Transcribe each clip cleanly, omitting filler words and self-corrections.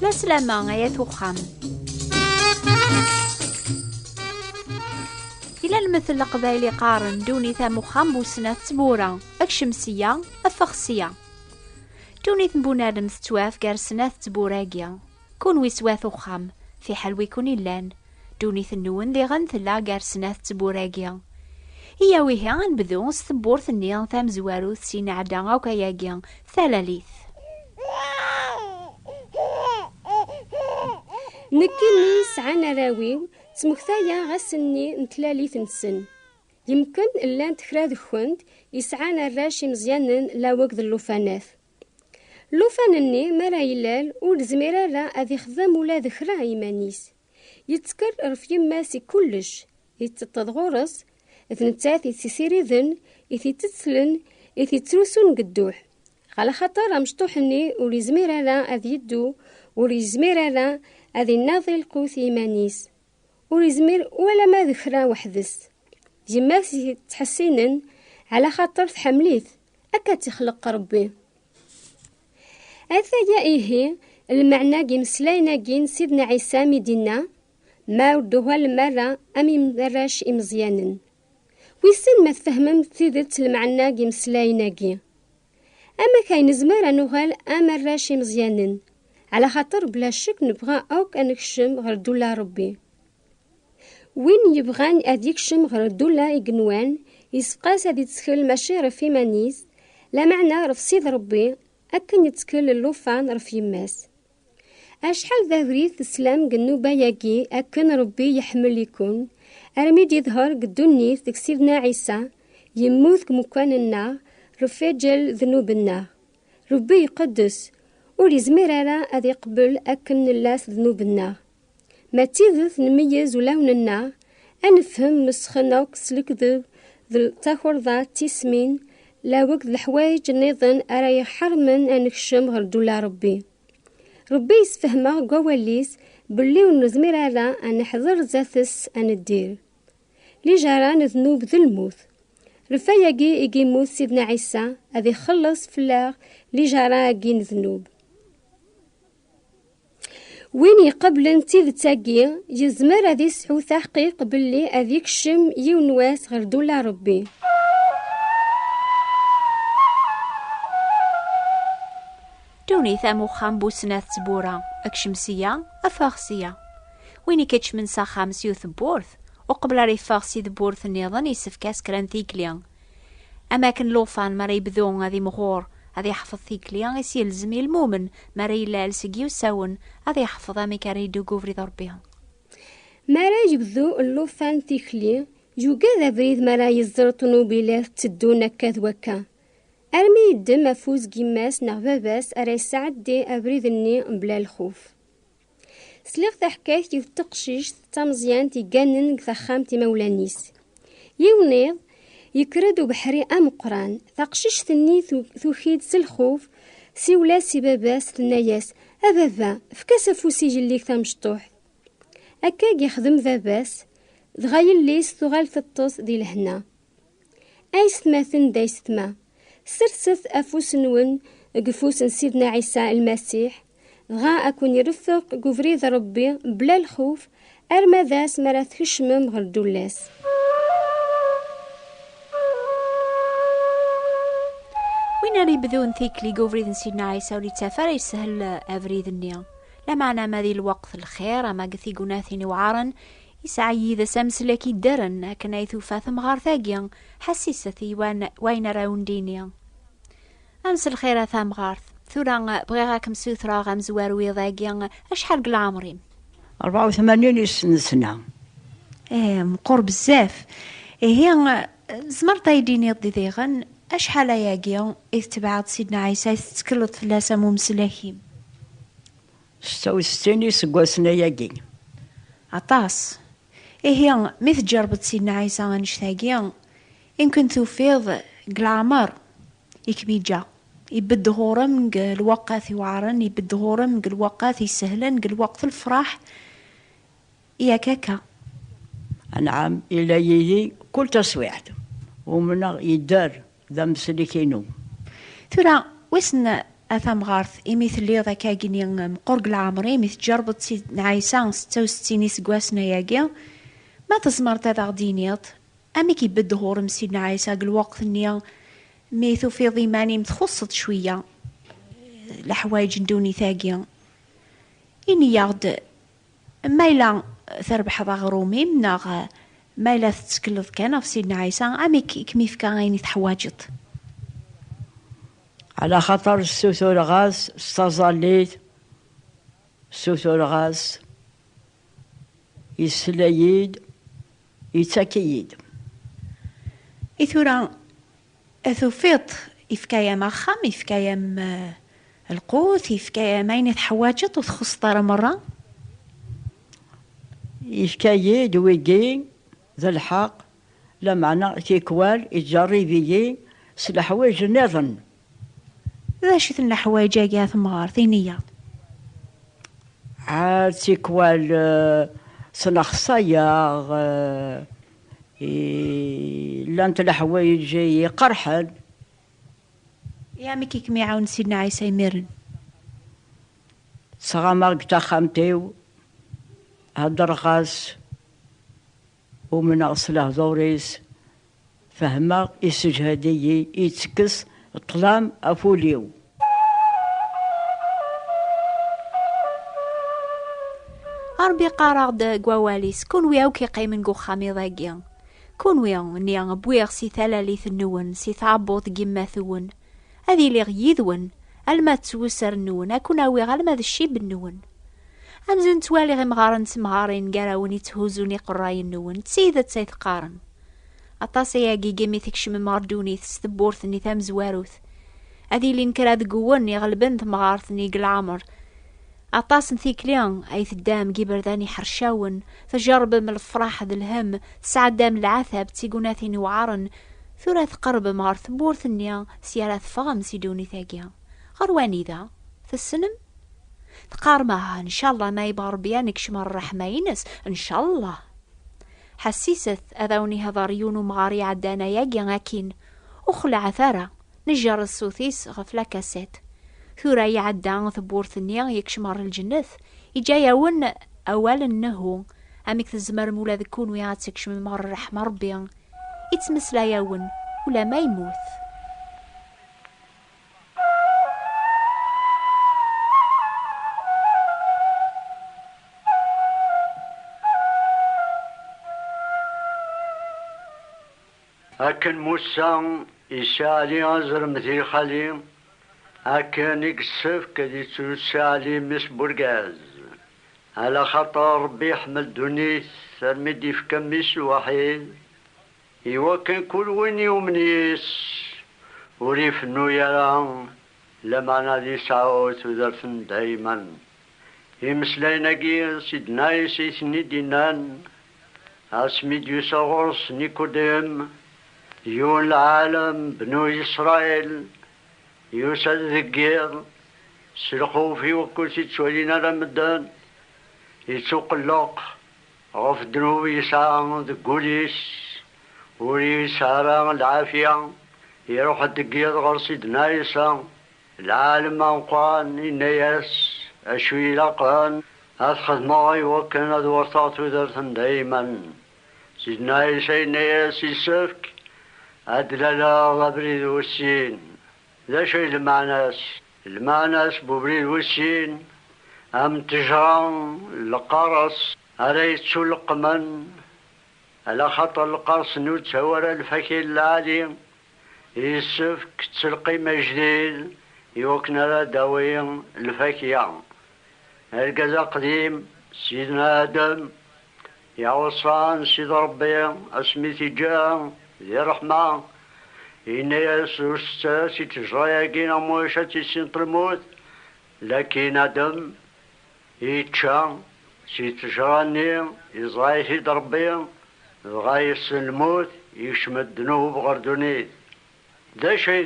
لا سلامة يا توخام. إلى المثل القبايلي قارن دوني ثامو خام بوسنة تبورة أكشمسية أفخسية دوني ثنبونا لم تتواف قارسنة تبوراقيا كون ويسواثو خام في حلوي كون اللان دوني ثنون ذي غنثلا قارسنة تبوراقيا هي ويها غنبذو ستبور ثنيا ثام زوارو ثسين عدا أو كياقيا ثلاليث. نكني سعانا راويو تمكثايا غسني نتلاليث نسن يمكن إلا تكراد خوند يسعانا الراشي مزيانا لا وقت اللوفانات اللوفانني مرا يلال ولزميرا را أذي خذام ولا ذكرا إيمانيس يتكر رف يماسي كلش يتتضغورس إثنتاث يتسيري ذن إثي تتسلن إثي تروسون قدوح على خطر مشطوحني ولزميرا را أذي يدو ولزميرا را أذي الناظي القوث إيمانيس ولزمير ولا ما ذكرا وحدث جماسي تحسينن على خاطر تحمليث أكا تخلق ربي أثا إيهي المعنى جمسلينا جين سيدنا عيسى مدينة ما ودوها المرة أمي مدراش إمزيانا ويسن ما تفهمم ثيدت المعنى جمسلينا جين أما كاين زمارة نغال أما الراشي مزيانا على خاطر بلا شك نبغى أوك أنكشم غير دولا ربي وين يبغان أديكشم غير دولا إقنوان يسقاس هادي تسكل ماشي رف يمانيس لا معنى رف سيد ربي أكن يتسكل اللوفان رف يماس أشحال ذا بريث السلام قنوبا ياقي أكن ربي يحمل يكون أرميد يظهر قدونيث ديك سيدنا عيسى يموت كمكان النار رفاجل ذنوب النار ربي يقدس وليزمير راه أذي يقبل أكن اللاس ذنوب النار ما تيذث نميز ولون النار أنفهم مسخنا وكسلك ذب تاخر ذا تيسمين لا وقت الحوايج نظن أرى يحرمن أنكشم غير دولا ربي يسفهمه قواليس بلي ونزمير راه أن حضر ذاتس أن الدير لي جران ذنوب ذو الموت رفاياقي إيجي موت سيدنا عيسى أذي خلص فلاغ لي جرا جين ذنوب وين يقبلن تيذ تاقي يزمر هذي يسعو تحقيق باللي هذيك الشم يونواس غير دولا ربي دوني ثامو خام بوسنات تبورا أكشمسية أفاغسية ويني كتش من ساخام سيو ثبورث وقبل ريفاغسي ثبورث النظام يسفكاس كران ثيكليان أماكن لوفان ما ريبذون هذي مغور هذا يحفظ ثيكليان يسيلزم المؤمن ما ريلال سقيو ساون هذا يحفظ ميكا ريدو قوفري ضربيها ما راه يبذو اللوفان ثيكلي يوكا بريد ما راه يزر طنوبيلات تدونا كذوكا أرمي يدم أفوز قيماس نغباباس أرى يساعدي أبريدني بلا الخوف سليغ حكاية يفتقشيش تمزيان تيقانن ثخامتي مولانيس يونيض يكردو بحري أمقران ثقشيش ثني ثوخيد سلخوف سيولا سباباس ثناياس أبابا فكاس فوسي جليك ثمشطوح أكاق يخدم ذاباس دغايل ليس ثغال ثطس دي لهنا أيس ماثن دايس ثما سرسث أفوس نون قفوس سيدنا عيسى المسيح غا أكون يرفق قفريض ربي بلا الخوف أرما ذاس مرات خشمم غير دولاس وين ري بدون ثيكلي قفريض سيدنا عيسى ولي تافر يسهل أفريد النيا لا معنى ماذي الوقت الخير أما قثي قناثيني وعارن يسعي ذا سامس لكي درن كنا يثوفا ثم غار ثاقيا حسيستي وين راون دينيا أمس الخير ثام غارث ثورا بغيغاكم سوثرا غمزوار ويضاقيا أشحال قل عمرين 84 سنة مقور بزاف هي زمرت يديني ضديغن أشحال ياقيا إذ تبعت سيدنا عيسى تتكلط فلاسة ممسلاكيم 66 سقواسنا ياقي عطاس هي مثل جربت سيدنا عيسى غنشتاقيا يمكن توفيض قلعمر يكبيجا يبد غورم الوقات يوعرن يبد غورم الوقات يسهلن الوقت الفرح يا كاكا نعم إلى يدي كل تصويحت ومن يدار ذا مسلكينو. ثرا وسن أثام غارث إميث اللي ذا كاجني مقرق العمري إميث جربت نعيسان 66 سقواسنا ياقي ما تزمرت هذا غدينيط أمي كي بدهور مسيدنا عيسى الوقت نيا ميثو في ضيماني متخصص شوية الحوايج ندوني ثاقية إني يغد مايلا ثربح ذا غرومي مناغ مايلا تتكلض كان في سيدنا عيسى أمي كميف كاغيني تحواجط على خاطر السوثور غاز استظليت السوثور غاز يسلايد يتاكيد إثورا أثوفيط إفكايا مخام إفكايا القوت إفكايا ماين تحواجط وتخص طار مرة يفكايد ويجي ذا الحق لا معنى تيكوال يتجربي سلحوايج نظن ذا شثن الحوايج جاية ثمغار ثينية عاد تيكوال سنخصياغ لانت الحوايج يقرحل يا ميكي كمي عاون سيدنا عيسى يمرن صغامرك تا خامتيو هدر غاس ومن أصله زوريس فهما يسجهدي يتكس طلام أفوليو ربي قارغ قواليس كون وياو كي قيمن قو خامي ضاقيا كون وياو نيا بويغ سي ثلاليث النون سي ثعبوط قيما ثون هذي لي غيذون الما تسوسر النون اكون اويغ الما ذا الشيب النون امزون توالي غي مغارن تمغارين قراوني تهوزوني قراي النون تسيدة تسيد قارن اطاسي ياقي قيمي تكشم ماردوني تستبورثني ثام زواروث هذي لي نكرا ذقواني غلبن ثمغارثني قلعمر أطاس نثيكليان أي ثدام جيبر ذاني حرشاون تجرب من الفراح ذا الهم تسعد دام العثب تيقوناثيني وعارن ثلاث قرب مارث بورثنيا سيارات فغم سيدوني ثاقيا غرواني ذا في السنم تقار معها إن شاء الله ما يبغى ربيانك شمر الرحمة ينس إن شاء الله حسيست أذوني هذا ريون ومغاري عدانا ياقيا أكين أخلع ثرى نجر السوثيس غفلا كاسات ثورا يعدى ثبورثني يكشمر الجنث يجايون أولا نهو أميك تزمر مولا ذكون وياتك شمر الرحمة ربيا يتمسلا يون ولا ما يموت أكن موسى يسالي أزر مثل خليم أكن يقصف كدي تسالي مس برقاز على خطر ربي يحمل دونيس المدي في كميس وحيد إيوا كان كل وين يومنيس وريف نويران لما نادي سعود وذرفن دايما يمسلينا كي سيدنا يسيسني دينان اسمي ديوساغورس نيكوديم يون العالم بنو إسرائيل يوسى الذكير سلخو في وكل تسولينا رمضان يتسوق اللوق غف دنوب يسعى ذكوليس وري سارة العافية يروح الدقيق غير سيدنا عيسى العالم أنقان الناس أشوي لقان أدخل معي وكان ورطات ودرتن دايما سيدنا عيسى الناس يسفك أدللا غبريد والسين لا شيء المعناس ببريد والسين أم تجران القرص أريد سلق من على خطر القرص نود سوار الفكي العالي يسفك تسلقي مجديد يوكنا لا داوين الفكية القزا قديم سيدنا آدم يا وصان سيد ربي اسمي جاء ذي رحمة إن يسوس تجرى يقين موشة سنت الموت لكن آدم يتشان سيتجراني يزغاي سيد ربي غايس الموت يشمد الذنوب غردوني دا شي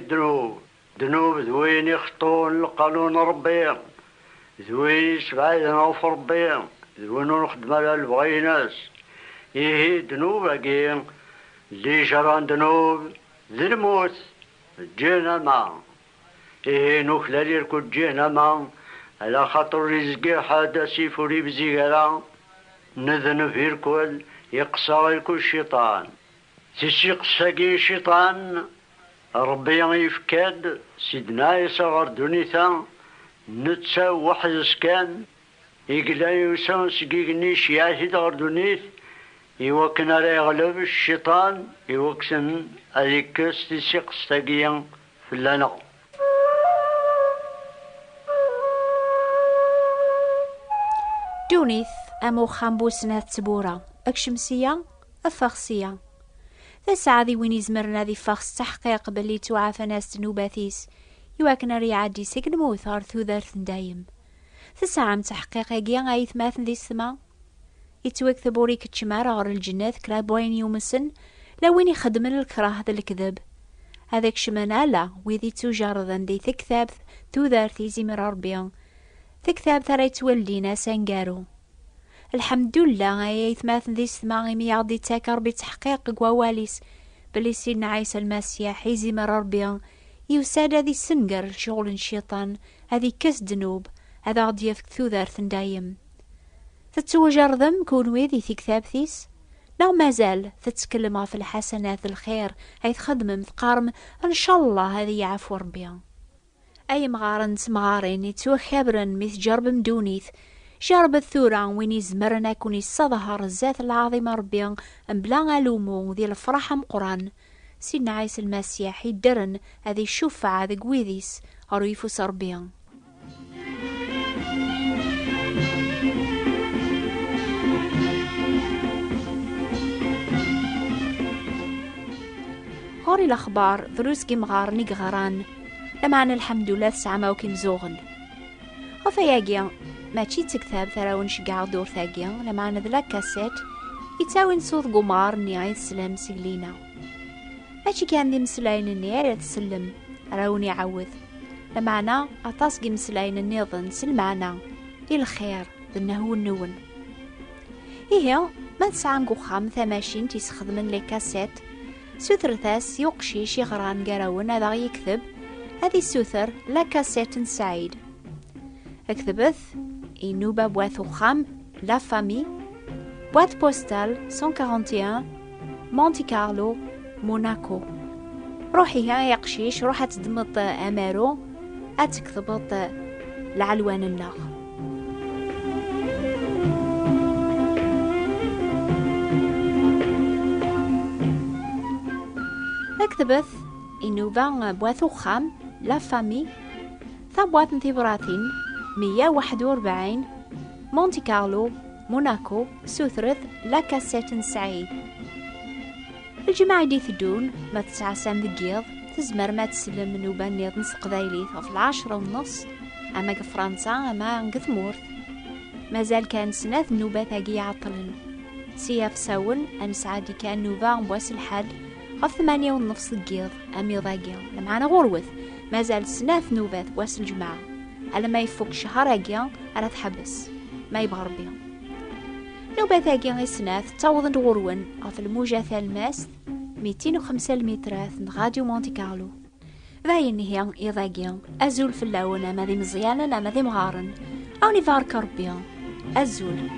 ذنوب ذوين يخطون القانون ربي ذوين سبعين نوف ربي ذوين نخدم على البغيناس إيه ذنوب أقيم اللي جران ذنوب ذي الموت جهنم إيه نخلال يركض جهنم على خاطر رزقي حدا سيفوري بزيغرا نذن في الكل يقصى الكل الشيطان تسيقصاقي الشيطان ربي يفكاد سيدنا يصغر دونيثا نتسا وحز كان يقلا يوسان سقيقني شياهي دغر دونيث يوكن على يغلب الشيطان يوكسن أذيكس تسيقصاقيا في اللنا دونيث أمو خامبوسنا تبورا أكشمسية أفخسية تسعى ذي وين يزمرنا ذي فخس تحقيق باللي توعى ناس تنوباثيس يواكنا ريعادي سجن موثار ثوذارث دايم تسعى تحقيق يجيان عيث ماثن ذي السما يتوك ثبوري كتشمار غر الجنات كلا بوين يومسن لوين يخدم الكراه هذا الكذب هذاك شمانا لا ويذي توجارضن ذي ثكثاب ثوذارثي زمر ربيان ثكثاب ثرى يتولي ناس انقارو الحمد لله عيث ماثن ذي السما ميعضي تاكر بتحقيق قواليس بلي سيدنا عيسى المسيح يزمر ربيان يوساد هذي سنقر شغل الشيطان هذي كس دنوب هذا غدي يفك ثوذارث دايم تتوجر ذم كون ويذي ثي كتاب ثيس نو مازال تتكلم في الحسنات الخير هاي تخدم تقارم ان شاء الله هذه يعفو ربيا اي مغارن تمغارين يتو خبرن مثل جرب مدونيث جرب الثورة وين يزمرنا كون يصظهر الذات العظيمة ربيا بلا الومو ذي الفرحة مقران سيدنا عيسى المسيح يدرن هذه الشفعة ذي قويذيس أرويفوس ربيا غوري الأخبار دروس كي مغار نيغاران لمعنا الحمد لله تسعى موكين زوغن وفياقيا ما تشي تكتاب ثراون شقع دور ثاقيا لمعنا ذلا كاسيت يتاوين صوت قمار نيعيد سلام سيلينا ماشي كان دي مسلاين النيارة تسلم راوني عوذ لمعنا أطاسقي مسلاين النيضن سلمعنا الخير ذنهو النون إيه ما تسعى نقو خام ثماشين تيسخدمن لي كاسيت سوثر ثاس يقشيش يغران قراون هذا يكذب هذه السوثر لا كاسيت سعيد اكذبث إنوبة بواثو خام لا فامي بواث بوستال 141 مونتي كارلو موناكو روحي ها يقشيش روح تدمط أمارو أتكذبط العلوان النار اكتبث إنو بان بواثو خام لا فامي ثابوات انتبراتين 141 مونتي كارلو موناكو سوثرث لا كاسيت سعيد الجماعة دي ثدون ما تسعسام ذقيض تزمر ما تسلم نوبان نيض نص قذايليث في 10:30 أما فرنسا أما نقثمورث مازال كان سناث نوبة ثاقي عطلن سياف ساون أنسعادي كان نوبا بواس الحال غف 8:30 دقيقة أمي ضاقيا لمعانا غوروث مازال سناث نوبات بواس الجماعة ألا ما يفوق شهر أقيا ألا تحبس ما يبغى ربيا نوبات أقيا سناث تعوضن غورون غف الموجة ثالماس 205 مترات غاديو مونتي كارلو ذاين هي إضاقيا أزول في اللون أما ذي مزيانا أما ذي مغارن أو نفارك ربيا أزول